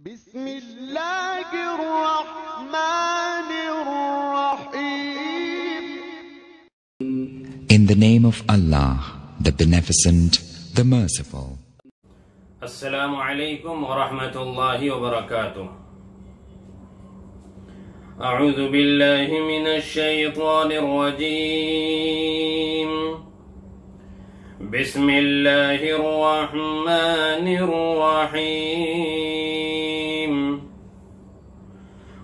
In the name of Allah, the Beneficent, the Merciful. Assalamu alaikum wa rahmatullahi wa barakatuh. A'udhu billahi minash shaytanir rajeem. Bismillahir rahmanir rahim.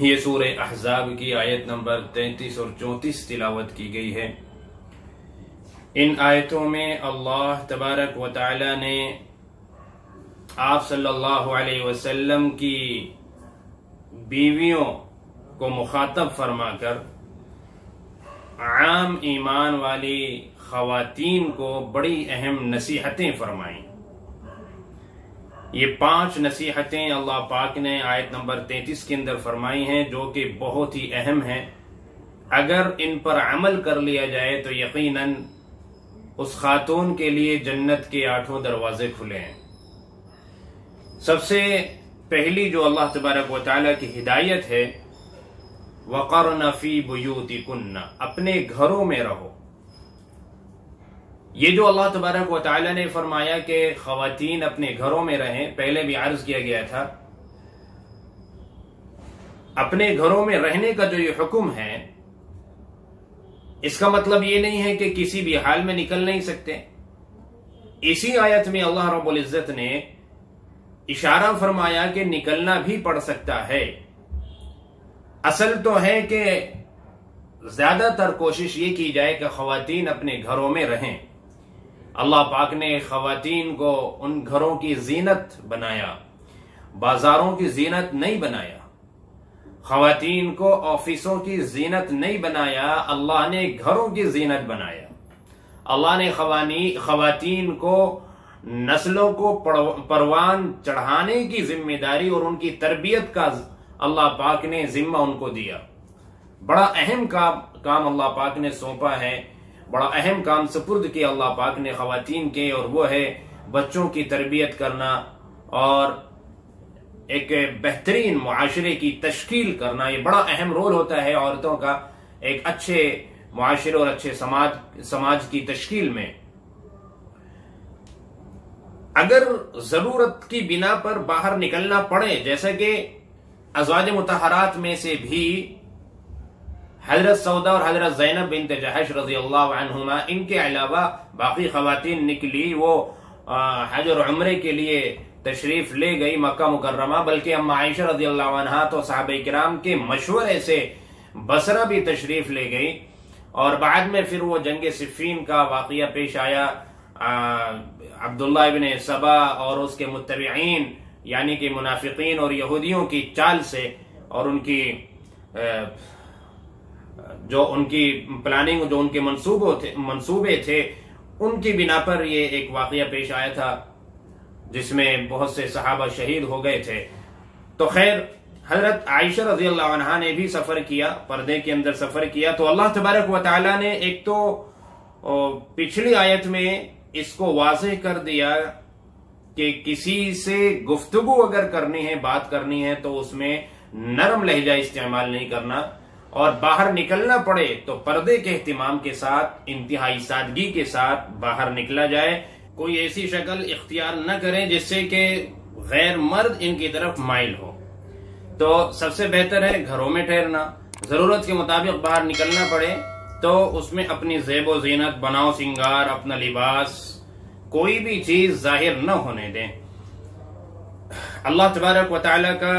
ये सूरह अहज़ाब की आयत number 33 और 34 तिलावत की गई है। इन आयतों में अल्लाह तबारक व तआला ने आप सल्लल्लाहु अलैहि वसल्लम की बीवियों को मुखातब फरमाकर आम ईमान वाली खवातीन को बड़ी अहम नसीहतें फरमाई। ये 5 नसीहतें अल्लाह पाक ने आयत नंबर 33 के अंदर फरमाई हैं, जो कि बहुत ही अहम हैं। अगर इन पर अमल कर लिया जाए तो यकीनन उस खातून के लिए जन्नत के 8 दरवाजे खुले हैं। सबसे पहली जो अल्लाह तबारक व तआला की हिदायत है, वक़रन फ़ी बुयूतिकुन्ना, अपने घरों में रहो। ये जो अल्लाह तबारक व तआला ने फरमाया कि ख़वातीन अपने घरों में रहें, पहले भी अर्ज किया गया था। अपने घरों में रहने का जो ये हुक्म है, इसका मतलब ये नहीं है कि किसी भी हाल में निकल नहीं सकते। इसी आयत में अल्लाह रब्बुल इज्जत ने इशारा फरमाया कि निकलना भी पड़ सकता है। असल तो है कि ज्यादातर कोशिश ये की जाए कि ख़वातीन अपने घरों में रहें। अल्लाह पाक ने ख़वातीन को उन घरों की जीनत बनाया, बाजारों की जीनत नहीं बनाया। ख़वातीन को ऑफिसों की जीनत नहीं बनाया, अल्लाह ने घरों की जीनत बनाया। अल्लाह ने ख़वातीन को नस्लों को परवान चढ़ाने की जिम्मेदारी और उनकी तरबियत का अल्लाह पाक ने जिम्मा उनको दिया। बड़ा अहम काम अल्लाह पाक ने सौंपा है, बड़ा अहम काम सुपुर्द किया अल्लाह पाक ने ख़वातीन के, और वो है बच्चों की तरबियत करना और एक बेहतरीन मुआशरे की तश्कील करना। ये बड़ा अहम रोल होता है औरतों का एक अच्छे मुआशरे और अच्छे समाज की तश्कील में। अगर जरूरत की बिना पर बाहर निकलना पड़े, जैसा कि अज़वाज मुतहरात में से भी हजरत सौदा और हजरत ज़ैनब बिन्त जहश रज़ियल्लाहु अन्हुमा, इनके अलावा बाकी ख़वातीन निकली, वो हज और उम्रे के लिए तशरीफ ले गई मक्का मुकर्रमा। बल्कि अम्मा आयशा रज़ियल्लाहु अन्हा तो सहाबा किराम के मशवरे से बसरा भी तशरीफ ले गई। और बाद में फिर वो जंग सिफ़ीन का वाक़या पेश आया। अब्दुल्लाह इब्न सबा और उसके मुत्तबिईन यानी कि मुनाफिकीन और यहूदियों की चाल से और उनकी जो उनकी प्लानिंग, जो उनके मंसूबे थे, उनकी बिना पर ये एक वाक़या पेश आया था जिसमें बहुत से सहाबा शहीद हो गए थे। तो खैर, हजरत आयशा रज़ियल्लाहु अन्हा ने भी सफर किया, पर्दे के अंदर सफर किया। तो अल्लाह तबारक व तआला ने एक तो पिछली आयत में इसको वाज़ेह कर दिया कि किसी से गुफ्तगू अगर करनी है, बात करनी है, तो उसमें नरम लहजा इस्तेमाल नहीं करना, और बाहर निकलना पड़े तो पर्दे के एहतिमाम के साथ, इंतहाई सादगी के साथ बाहर निकला जाए। कोई ऐसी शक्ल इख्तियार न करें जिससे कि गैर मर्द इनकी तरफ माइल हो। तो सबसे बेहतर है घरों में ठहरना। जरूरत के मुताबिक बाहर निकलना पड़े तो उसमें अपनी ज़ेबो ज़ीनत, बनाओ सिंगार, अपना लिबास, कोई भी चीज जाहिर न होने दें। अल्लाह तबारक व तआला का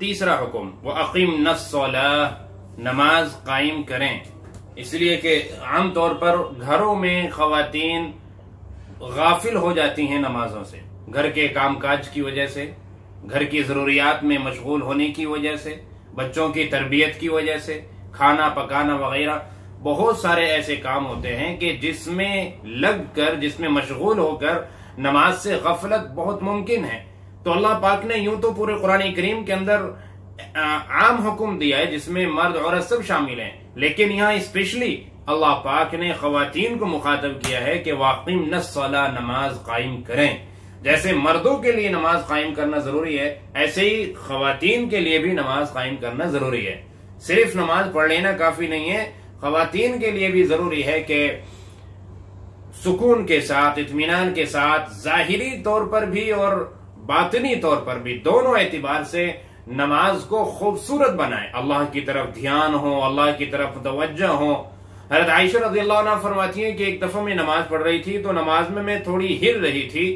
तीसरा हुक्म, व अक़ीम नस्सलाह, नमाज कायम करें। इसलिए कि आमतौर पर घरों में ख़वातीन गाफिल हो जाती हैं नमाजों से, घर के कामकाज की वजह से, घर की जरूरियात में मशगूल होने की वजह से, बच्चों की तरबियत की वजह से, खाना पकाना वगैरह बहुत सारे ऐसे काम होते हैं कि जिसमें लगकर, जिसमें मशगूल होकर नमाज से गफलत बहुत मुमकिन है। तो अल्लाह पाक ने यूं तो पूरे कुरान करीम के अंदर आम हुक्म दिया है जिसमें मर्द औरत सब शामिल हैं, लेकिन यहाँ स्पेशली अल्लाह पाक ने खवातीन को मुखातब किया है कि वाक़िम नस्सला, नमाज कायम करें। जैसे मर्दों के लिए नमाज कायम करना जरूरी है, ऐसे ही खवातीन के लिए भी नमाज कायम करना जरूरी है। सिर्फ नमाज पढ़ लेना काफी नहीं है, खवातीन के लिए भी जरूरी है कि सुकून के साथ, इत्मीनान के साथ, जाहिरी तौर पर भी और बातिनी तौर पर भी, दोनों एतबार से नमाज को खूबसूरत बनाए। अल्लाह की तरफ ध्यान हो, अल्लाह की तरफ तवज्जो हो। हज़रत आयशा रज़ियल्लाहु अन्हा फरमाती हैं कि एक दफा मैं नमाज पढ़ रही थी तो नमाज में मैं थोड़ी हिल रही थी।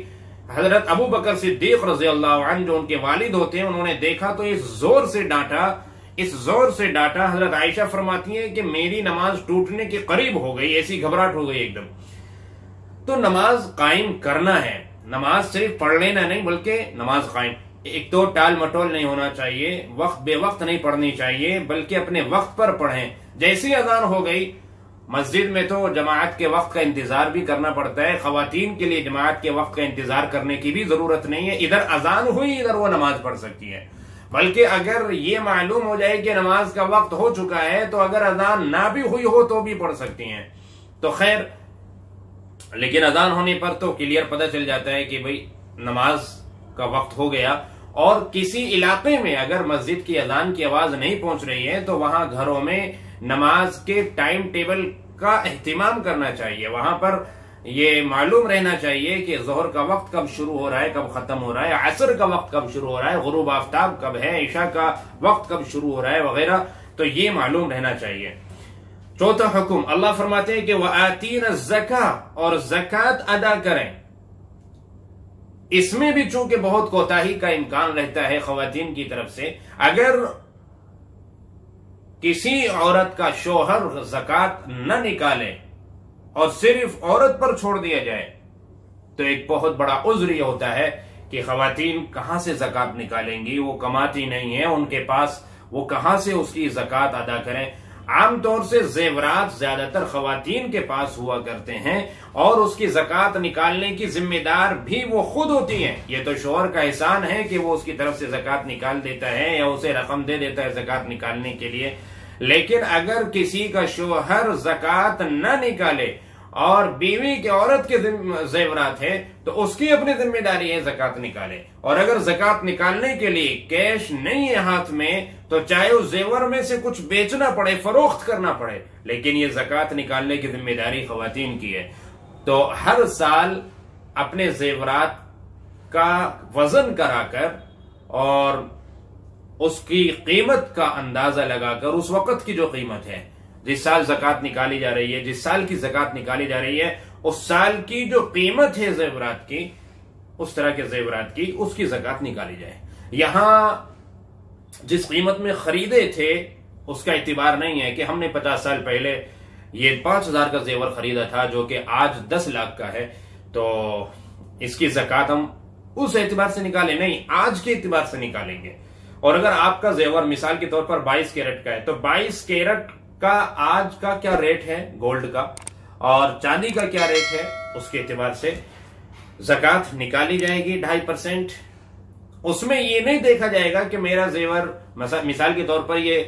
हजरत अबू बकर सिद्दीक रज़ियल्लाहु अन्हु जो उनके वालिद होते हैं, उन्होंने देखा तो इस जोर से डांटा। हजरत आयशा फरमाती हैं कि मेरी नमाज टूटने के करीब हो गई, ऐसी घबराहट हो गई एकदम। तो नमाज कायम करना है, नमाज सिर्फ पढ़ लेना नहीं बल्कि नमाज कायम। एक तो टाल मटोल नहीं होना चाहिए, वक्त बेवक्त नहीं पढ़नी चाहिए, बल्कि अपने वक्त पर पढ़ें। जैसी अजान हो गई, मस्जिद में तो जमाअत के वक्त का इंतजार भी करना पड़ता है, खवातीन के लिए जमाअत के वक्त का इंतजार करने की भी जरूरत नहीं है। इधर अजान हुई, इधर वो नमाज पढ़ सकती है। बल्कि अगर ये मालूम हो जाए कि नमाज का वक्त हो चुका है तो अगर अजान ना भी हुई हो तो भी पढ़ सकती हैं। तो खैर, लेकिन अजान होने पर तो क्लियर पता चल जाता है कि भाई नमाज का वक्त हो गया। और किसी इलाके में अगर मस्जिद की अजान की आवाज नहीं पहुंच रही है तो वहां घरों में नमाज के टाइम टेबल का एहतिमाम करना चाहिए। वहां पर ये मालूम रहना चाहिए कि जोहर का वक्त कब शुरू हो रहा है, कब खत्म हो रहा है, असर का वक्त कब शुरू हो रहा है, गुरूब आफ्ताब कब है, ईशा का वक्त कब शुरू हो रहा है वगैरह, तो ये मालूम रहना चाहिए। चौथा हुक्म, अल्लाह फरमाते हैं कि वआतीन ज़का, और ज़कात अदा करें। इसमें भी चूंकि बहुत कोताही का इम्कान रहता है खवातीन की तरफ से। अगर किसी औरत का शोहर ज़कात न निकाले और सिर्फ औरत पर छोड़ दिया जाए तो एक बहुत बड़ा उज़्र यह होता है कि खवातीन कहां से ज़कात निकालेंगी, वो कमाती नहीं है उनके पास, वो कहां से उसकी ज़कात अदा करें। आमतौर से जेवरात ज्यादातर खवातीन के पास हुआ करते हैं और उसकी ज़कात निकालने की जिम्मेदार भी वो खुद होती हैं। ये तो शोहर का एहसान है कि वो उसकी तरफ से ज़कात निकाल देता है या उसे रकम दे देता है ज़कात निकालने के लिए। लेकिन अगर किसी का शोहर ज़कात न निकाले और बीवी के, औरत के जेवरात है तो उसकी अपनी जिम्मेदारी है ज़कात निकाले। और अगर ज़कात निकालने के लिए कैश नहीं है हाथ में तो चाहे उस जेवर में से कुछ बेचना पड़े, फरोख्त करना पड़े, लेकिन ये ज़कात निकालने की जिम्मेदारी खवातीन की है। तो हर साल अपने जेवरात का वजन कराकर और उसकी कीमत का अंदाजा लगाकर, उस वक्त की जो कीमत है, जिस साल ज़कात निकाली जा रही है, जिस साल की ज़कात निकाली जा रही है, उस साल की जो कीमत है जेवरात की, उस तरह के जेवरात की, उसकी ज़कात निकाली जाए। यहां जिस कीमत में खरीदे थे उसका एतबार नहीं है कि हमने 50 साल पहले ये 5,000 का जेवर खरीदा था जो कि आज 10 लाख का है, तो इसकी ज़कात हम उस एतबार से निकाले नहीं, आज के एतबार से निकालेंगे। और अगर आपका जेवर मिसाल के तौर पर 22 कैरेट का है तो 22 कैरेट का आज का क्या रेट है गोल्ड का और चांदी का क्या रेट है, उसके एतबार से ज़कात निकाली जाएगी 2.5%। उसमें ये नहीं देखा जाएगा कि मेरा जेवर, मिसाल के तौर पर ये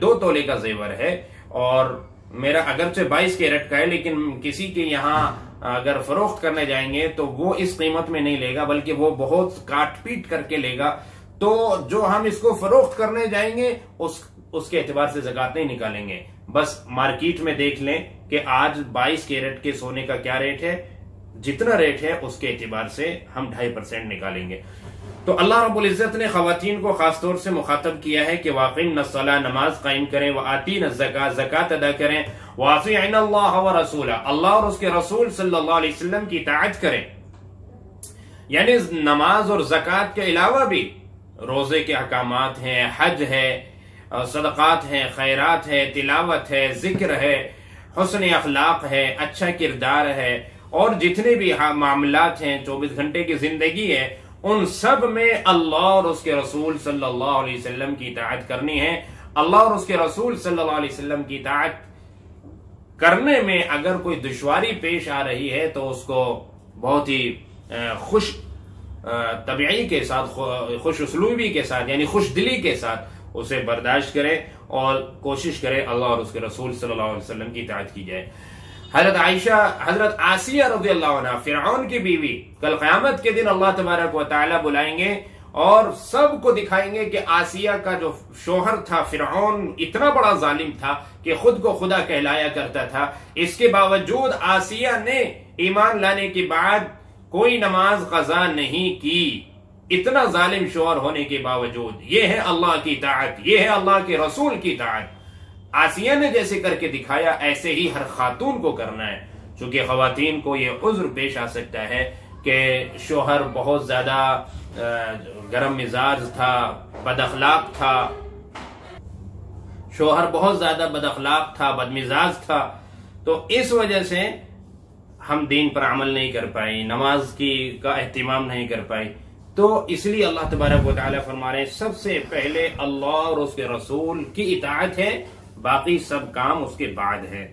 2 तोले का जेवर है और मेरा अगरचे 22 कैरेट का है, लेकिन किसी के यहाँ अगर फरोख्त करने जाएंगे तो वो इस कीमत में नहीं लेगा बल्कि वो बहुत काट पीट करके लेगा। तो जो हम इसको फरोख्त करने जाएंगे उसके एतबार से ज़कात नहीं निकालेंगे। बस मार्केट में देख लें कि आज 22 कैरेट के सोने का क्या रेट है जितना रेट है उसके एतबार से हम 2.5% निकालेंगे। तो अल्लाह रब्बुल इज्जत ने खवातीन को खासतौर से मुखातब किया है कि वाक़िम सला, नमाज कायम करें, व आतीन ज़कात, ज़कात अदा करें, वातिअन अल्लाह व रसूला, अल्लाह और उसके रसूल सल्लल्लाहु अलैहि वसल्लम की इताअत करें। यानी नमाज और ज़कात के अलावा भी रोजे के अहकामात हैं, हज है, सदक़ात हैं, खैरात है, तिलावत है, जिक्र है, हुस्न अखलाक है, अच्छा किरदार है, और जितने भी मामलात हैं, 24 घंटे की जिंदगी है, उन सब में अल्लाह और उसके रसूल सल्लल्लाहु अलैहि वसल्लम की इताअत करनी है। अल्लाह और उसके रसूल सल्लल्लाहु अलैहि वसल्लम की इताअत करने में अगर कोई दुश्वारी पेश आ रही है तो उसको बहुत ही खुश तबीयत के साथ, खुश उसलूबी के साथ, यानी खुश दिली के साथ उसे बर्दाश्त करे और कोशिश करे अल्लाह और उसके रसूल सल्लल्लाहु अलैहि वसल्लम की इताअत की जाए। हजरत आसिया रज़ियल्लाहु अन्हा, फिरऔन की बीवी, कल क़यामत के दिन अल्लाह तबारक व तआला बुलाएंगे और सबको दिखाएंगे कि आसिया का जो शोहर था फिरऔन इतना बड़ा जालिम था कि खुद को खुदा कहलाया करता था। इसके बावजूद आसिया ने ईमान लाने के बाद कोई नमाज कज़ा नहीं की, इतना जालिम शोहर होने के बावजूद। ये है अल्लाह की इताअत, ये है अल्लाह के रसूल की इताअत। आसिया ने जैसे करके दिखाया ऐसे ही हर खातून को करना है। चूंकि खवातीन को ये उज्र पेश आ सकता है कि शोहर बहुत ज्यादा गरम मिजाज था, बदअखलाक था, शोहर बहुत ज्यादा बदअखलाक था, बदमिजाज था, तो इस वजह से हम दीन पर अमल नहीं कर पाए, नमाज का एहतिमाम नहीं कर पाए। तो इसलिए अल्लाह तबारक व तआला फरमा रहे हैं सबसे पहले अल्लाह और उसके रसूल की इताअत है, बाकी सब काम उसके बाद है।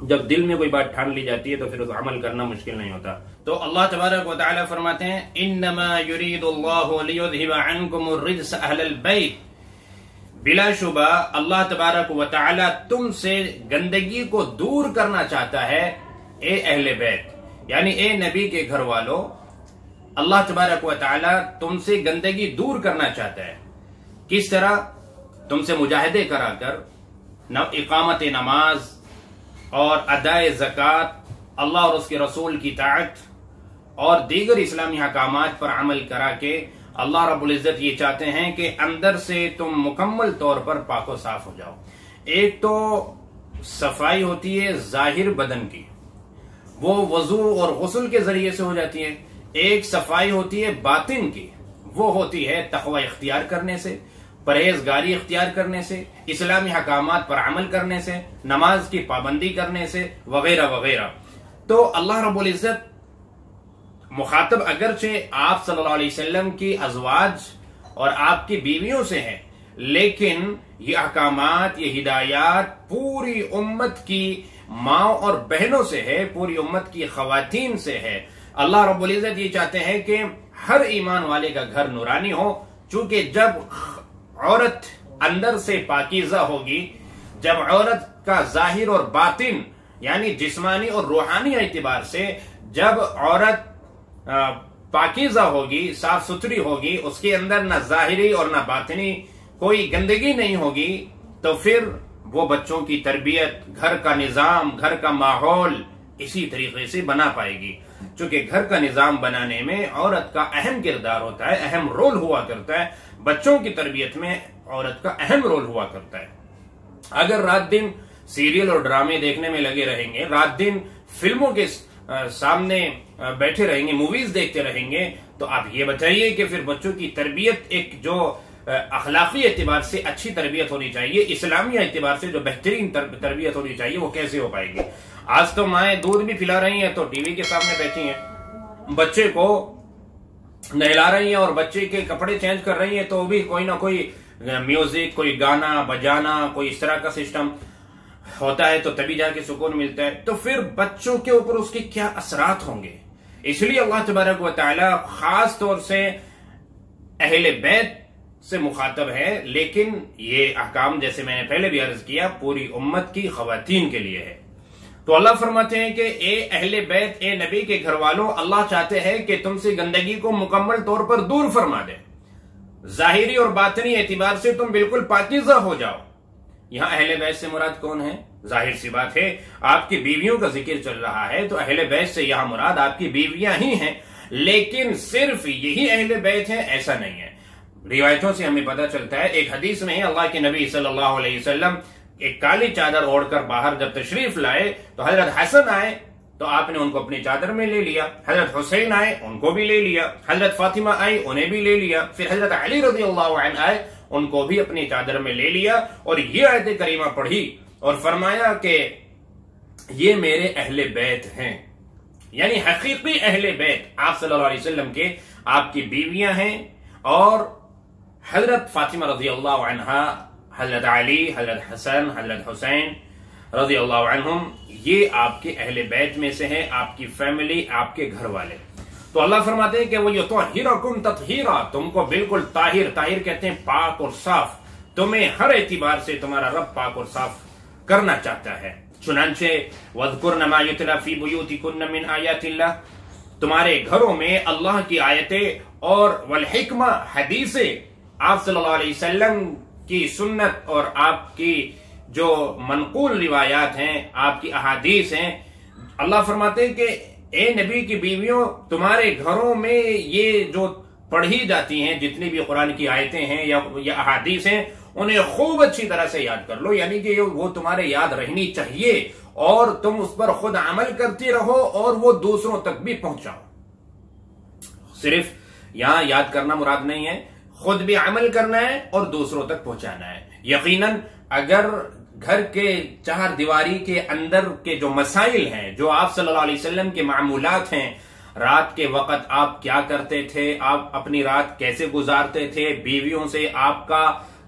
जब दिल में कोई बात ठान ली जाती है तो फिर उस अमल करना मुश्किल नहीं होता। तो अल्लाह तबारक व तआला फरमाते हैं इन्नमा युरीदुल्लाहु लियुज़हिबा अन्कुमुर रिज्स अहलल बैत, बिलाशुबा अल्लाह तबारक व तआला तुमसे गंदगी को दूर करना चाहता है। ए अहले बैत, यानी ए नबी के घर वालों, अल्लाह तबारक व तआला तुमसे गंदगी दूर करना चाहता है। किस तरह? तुमसे मुजाहिदे कराकर इकामत नमाज और अदाए ज़कात, अल्लाह और उसके रसूल की इताअत और दीगर इस्लामी हकामात पर अमल करा के अल्लाह रब्बुल इज्जत ये चाहते हैं कि अंदर से तुम मुकम्मल तौर पर पाको साफ हो जाओ। एक तो सफाई होती है जाहिर बदन की, वो वजू और गुस्ल के जरिए से हो जाती है। एक सफाई होती है बातिन की, वो होती है तक़वा इख्तियार करने से, परहेजगारी इख्तियार करने से, इस्लामी हकामात पर अमल करने से, नमाज की पाबंदी करने से, वगैरह वगैरह। तो अल्लाह रब्बुल इज्जत मुखातब अगरचे आप सल्लल्लाहु अलैहि वसल्लम की अज़वाज और आपकी बीवियों से है, लेकिन ये अहकामात, ये हिदायत पूरी उम्मत की माँ और बहनों से है, पूरी उम्मत की खवातीन से है। अल्लाह रब्बुल इज्जत ये चाहते हैं कि हर ईमान वाले का घर नूरानी हो, चूंकि जब औरत अंदर से पाकीज़ा होगी, जब औरत का जाहिर और बातिन यानी जिस्मानी और रूहानी एतबार से जब औरत पाकीज़ा होगी, साफ सुथरी होगी, उसके अंदर न जाहिरी और न बातिनी कोई गंदगी नहीं होगी, तो फिर वो बच्चों की तरबियत, घर का निजाम, घर का माहौल इसी तरीके से बना पाएगी। चूंकि घर का निजाम बनाने में औरत का अहम किरदार होता है, अहम रोल हुआ करता है, बच्चों की तरबियत में औरत का अहम रोल हुआ करता है। अगर रात दिन सीरियल और ड्रामे देखने में लगे रहेंगे, रात दिन फिल्मों के सामने बैठे रहेंगे, मूवीज देखते रहेंगे, तो आप ये बताइए कि फिर बच्चों की तरबियत एक जो अखलाकी एतबार से अच्छी तरबियत होनी चाहिए, इस्लामी एतबार से जो बेहतरीन तरबियत होनी चाहिए, वो कैसे हो पाएगी? आज तो माएं दूध भी पिला रही हैं तो टीवी के सामने बैठी हैं, बच्चे को नहला रही हैं और बच्चे के कपड़े चेंज कर रही हैं, तो भी कोई ना कोई म्यूजिक, कोई गाना बजाना, कोई इस तरह का सिस्टम होता है, तो तभी जाके सुकून मिलता है। तो फिर बच्चों के ऊपर उसके क्या असरात होंगे? इसलिए अल्लाह तबारक व तआला खास तौर से अहले बैत से मुखातब है, लेकिन ये अहकाम जैसे मैंने पहले भी अर्ज किया पूरी उम्मत की खवातीन के लिए है। तो अल्लाह फरमाते हैं कि ए अहले बैत, ए नबी के घर वालों, अल्लाह चाहते हैं कि तुमसे गंदगी को मुकम्मल तौर पर दूर फरमा दे, जाहिरी और बातनी एतबार से तुम बिल्कुल पाकीज़ा हो जाओ। यहां अहले बैत से मुराद कौन है? जाहिर सी बात है, आपकी बीवियों का जिक्र चल रहा है तो अहले बैत से यहां मुराद आपकी बीवियां ही हैं, लेकिन सिर्फ यही अहले बैत है ऐसा नहीं है। रिवायतों से हमें पता चलता है, एक हदीस में अल्लाह के नबी सल्लल्लाहु अलैहि वसल्लम एक काली चादर ओढ़कर बाहर जब तशरीफ लाए तो हजरत हसन आए तो आपने उनको अपनी चादर में ले लिया, हजरत हुसैन आए उनको भी ले लिया, हजरत फातिमा आई उन्हें भी ले लिया, फिर हजरत अली रज़ियल्लाहु अन्हु आए उनको भी अपनी चादर में ले लिया और ये आयत करीमा पढ़ी और फरमाया कि ये मेरे अहले बैत हैं, यानी हकीकी अहले बैत आप सल्लल्लाहु अलैहि वसल्लम के आपकी बीवियां हैं और हजरत फातिमा रज़ियल्लाहु अन्हा, हजरत अली, हजरत हसन, हजरत हुसैन रज़ियल्लाहु अन्हुम ये आपके अहले बैत में से हैं, आपकी फैमिली, आपके घर वाले। तो अल्लाह फरमाते हैं कि वो युतहिरुकुम तत्हीरा, तुमको बिल्कुल ताहिर, ताहिर कहते हैं पाक और साफ, तुम्हें हर एतबार से तुम्हारा रब पाक और साफ करना चाहता है। चुनांचे वज़कुरन मा युतला फी बुयूतिकुन्न मिन आयातिल्लाह, तुम्हारे घरों में अल्लाह की आयतें और वल हिक्मा हदीसे, आप सल्लल्लाहु अलैहि वसल्लम की सुन्नत और आपकी जो मनकूल रिवायात हैं, आपकी अहादीस हैं, अल्लाह फरमाते हैं कि ए नबी की बीवियों, तुम्हारे घरों में ये जो पढ़ी जाती हैं जितनी भी कुरान की आयतें हैं या अहादीस हैं, उन्हें खूब अच्छी तरह से याद कर लो, यानी कि वो तुम्हारे याद रहनी चाहिए और तुम उस पर खुद अमल करती रहो और वो दूसरों तक भी पहुंचाओ। सिर्फ यहां याद करना मुराद नहीं है, खुद भी अमल करना है और दूसरों तक पहुंचाना है। यकीनन अगर घर के चार दीवारी के अंदर के जो मसाइल हैं, जो आप सल्लल्लाहु अलैहि वसल्लम के मामूलात हैं, रात के वक्त आप क्या करते थे, आप अपनी रात कैसे गुजारते थे, बीवियों से आपका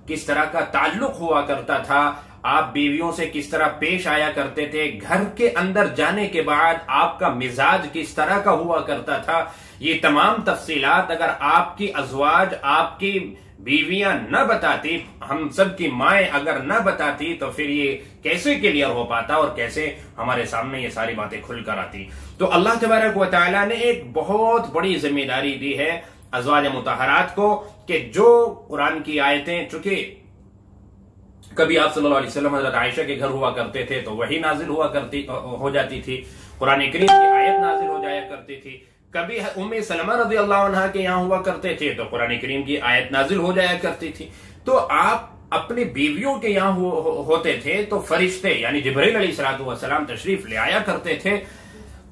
किस तरह का ताल्लुक हुआ करता था, आप बीवियों से किस तरह पेश आया करते थे, घर के अंदर जाने के बाद आपका मिजाज किस तरह का हुआ करता था, ये तमाम तफसीलात अगर आपकी अज़वाज, आपकी बीवियां न बताती, हम सब की माएं अगर न बताती, तो फिर ये कैसे क्लियर हो पाता और कैसे हमारे सामने ये सारी बातें खुलकर आती। तो अल्लाह तबारक व तआला ने एक बहुत बड़ी जिम्मेदारी दी है अज़वाज मुतहरात को कि जो कुरान की आयतें, चूंकि कभी आप सल्लल्लाहु अलैहि वसल्लम हज़रत आयशा के घर हुआ करते थे तो वही नाजिल हो जाती थी, कुरान करीम की आयत नाजिल हो जाया करती थी, कभी उम्मे सलमा रज़ियल्लाहु अन्हा के यहाँ हुआ करते थे तो कुरान करीम की आयत नाजिल हो जाया करती थी। तो आप अपनी बीवियों के यहाँ होते थे तो फरिश्ते यानी जिब्रील अलैहिस्सलातु वस्सलाम तशरीफ ले आया करते थे।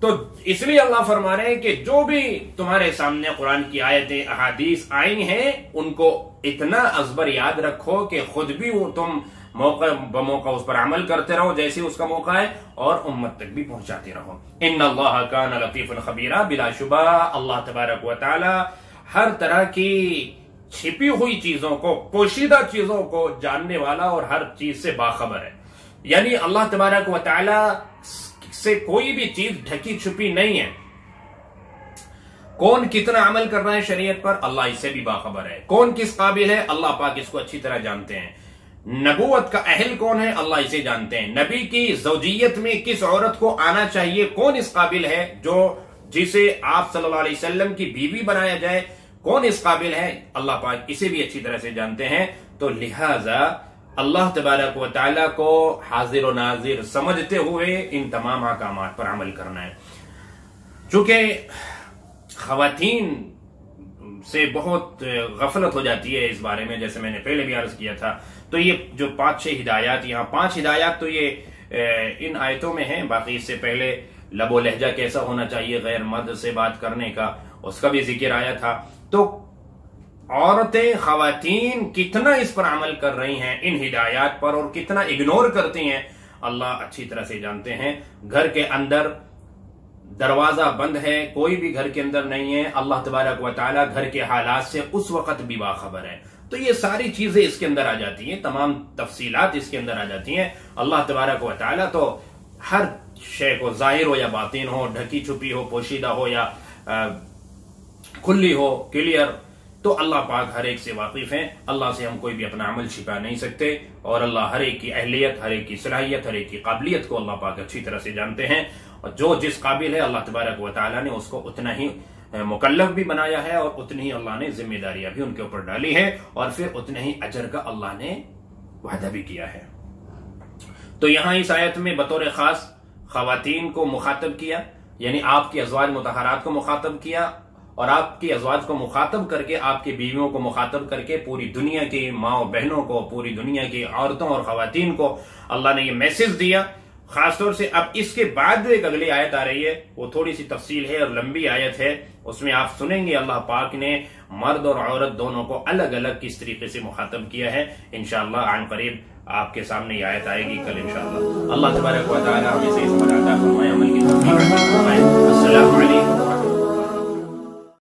तो इसलिए अल्लाह फरमा रहे हैं कि जो भी तुम्हारे सामने कुरान की आयतें अहादीस आई हैं, उनको इतना अज़बर याद रखो कि खुद भी वो तुम मौका बमौका उस पर अमल करते रहो जैसे उसका मौका है और उम्मत तक भी पहुंचाते रहो। इन्नल्लाह कान लतीफन खबीरा, बिलाशुबा अल्लाह तबारक व तआला हर तरह की छिपी हुई चीजों को, पोशीदा चीजों को जानने वाला और हर चीज से बाखबर है। यानी अल्लाह तबारक व तआला से कोई भी चीज ढकी छुपी नहीं है। कौन कितना अमल कर रहा है शरीयत पर, अल्लाह इससे भी बाखबर है। कौन किस काबिल है, अल्लाह पाक इसको अच्छी तरह जानते हैं। नबूवत का अहल कौन है, अल्लाह इसे जानते हैं। नबी की ज़ौजियत में किस औरत को आना चाहिए, कौन इस काबिल है जो जिसे आप सल्लल्लाहु अलैहि वसल्लम की बीवी बनाया जाए, कौन इस काबिल है, अल्लाह पाक इसे भी अच्छी तरह से जानते हैं। तो लिहाजा अल्लाह तबारक व तआला को हाजिर और नाजिर समझते हुए इन तमाम अहकामात पर अमल करना है। चूंकि खवातीन से बहुत गफलत हो जाती है इस बारे में, जैसे मैंने पहले भी अर्ज किया था, तो ये जो 5-6 हिदायत, यहाँ 5 हिदायत तो ये इन आयतों में हैं। बाकी इससे पहले लबो लहजा कैसा होना चाहिए गैर मर्द से बात करने का, उसका भी जिक्र आया था। तो औरतें, खवातीन कितना इस पर अमल कर रही हैं इन हिदायत पर और कितना इग्नोर करती हैं, अल्लाह अच्छी तरह से जानते हैं। घर के अंदर दरवाजा बंद है, कोई भी घर के अंदर नहीं है, अल्लाह तबारक व तआला घर के हालात से उस वक्त भी बाखबर है। तो ये सारी चीजें इसके अंदर आ जाती हैं, तमाम तफसीलात इसके अंदर आ जाती हैं। अल्लाह तबारक व तआला तो हर शय को, जाहिर हो या बातिन हो, ढकी छुपी हो, पोशीदा हो या खुली हो, क्लियर, तो अल्लाह पाक हर एक से वाकिफ है। अल्लाह से हम कोई भी अपना अमल छिपा नहीं सकते और अल्लाह हर एक की अहलियत, हर एक की सलाहियत, हर एक की काबिलियत को अल्लाह पाक अच्छी तरह से जानते हैं। और जो जिस काबिल है अल्लाह तबारक व तआला ने उसको उतना ही मुकल्लफ भी बनाया है और उतनी ही अल्लाह ने जिम्मेदारियां भी उनके ऊपर डाली है और फिर उतने ही अजर का अल्लाह ने वादा भी किया है। तो यहां इस आयत में बतौर खास खवातीन को मुखातब किया, यानी आपकी अज़वाज मुतहरात को मुखातब किया, और आपकी अज़वाज को मुखातब करके आपकी बीवियों को मुखातब करके पूरी दुनिया की माओ बहनों को, पूरी दुनिया की औरतों और खवातीन को अल्लाह ने ये मैसेज दिया खासतौर से। अब इसके बाद जो एक अगली आयत आ रही है वो थोड़ी सी तफसील है और लंबी आयत है, उसमें आप सुनेंगे अल्लाह पाक ने मर्द और औरत दोनों को अलग अलग किस तरीके से मुखातब किया है। इंशाअल्लाह आन करीब आपके सामने ये आयत आएगी कल इंशाअल्लाह। अल्लाह तबारक व तआला हमें से इस पर अता फरमाए, अमल की तौफीक अता फरमाए। अस्सलामु अलैकुम।